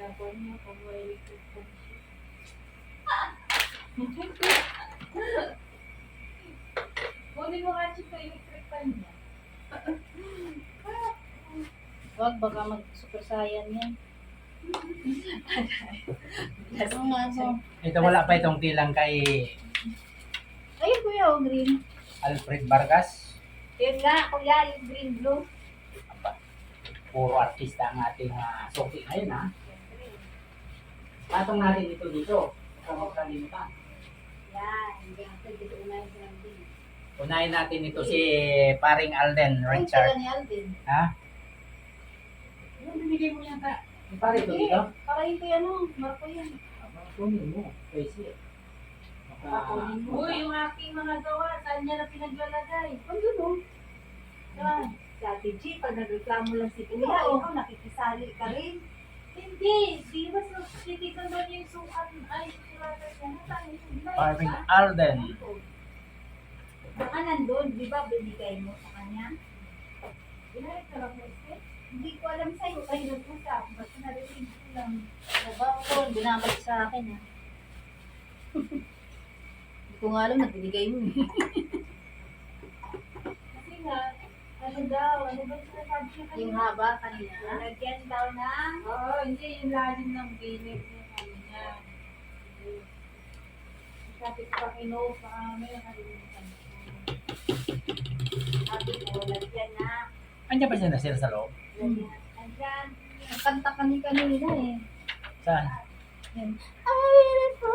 Tapos niya, kung may electric fan siya. Kunin mo nga siya sa electric fan niya. Wag, baka mag-super saiyan yan. Oo nga, so. Ito wala pa itong tilang kay Ayun, kuya, oh, green. Alfred Vargas. Yun nga, kuya, yung green blue. Puro artista ang ating suki ngayon ha. Patong natin ito dito. Huwag mo kalimutan. Yan, hindi natin dito unahin si Alden. Unahin natin ito si paring Alden Ay, Richard. sila ni Alden. Ha? Ano binigay mo yata? Yung pare ito dito? Para yung kay ano, Marco yan. Kunin mo. Kasi. Kunin mo. Uy, yung aking mga gawa, saan niya na pinaglalagay? Ano no? Saan? Dati G, pag nagreklamo lang si kuya, Oo. ikaw nakikisali ka rin. Hindi, di ba sa titigan daw niya yung sukat, ay, sulatan niya, nasaan yung Paring Alden. Baka nandun, di ba binigay mo sa kanya? Binayad ka lang mo, Esther? Hindi ko alam sa'yo, kayo nag-usap. Basta narinig ko lang. Trabaho ko, binabalik sa akin ha. Hindi ko nga alam, nagbibigay mo eh. Kasi nga, ano daw, ano ba sinasabi niya kanina? Yung haba kanina. Lalagyan daw na. Oo, hindi, yung lalim ng bilik niya kanina. Sabi ko pa kinuha pa kami, nakalimutan ko. Sabi ko, lagyan na. Andiyan pa siya nasira sa loob? Lagyan. Andyan. Kanta kami kanina eh. Saan? Yan. I waited for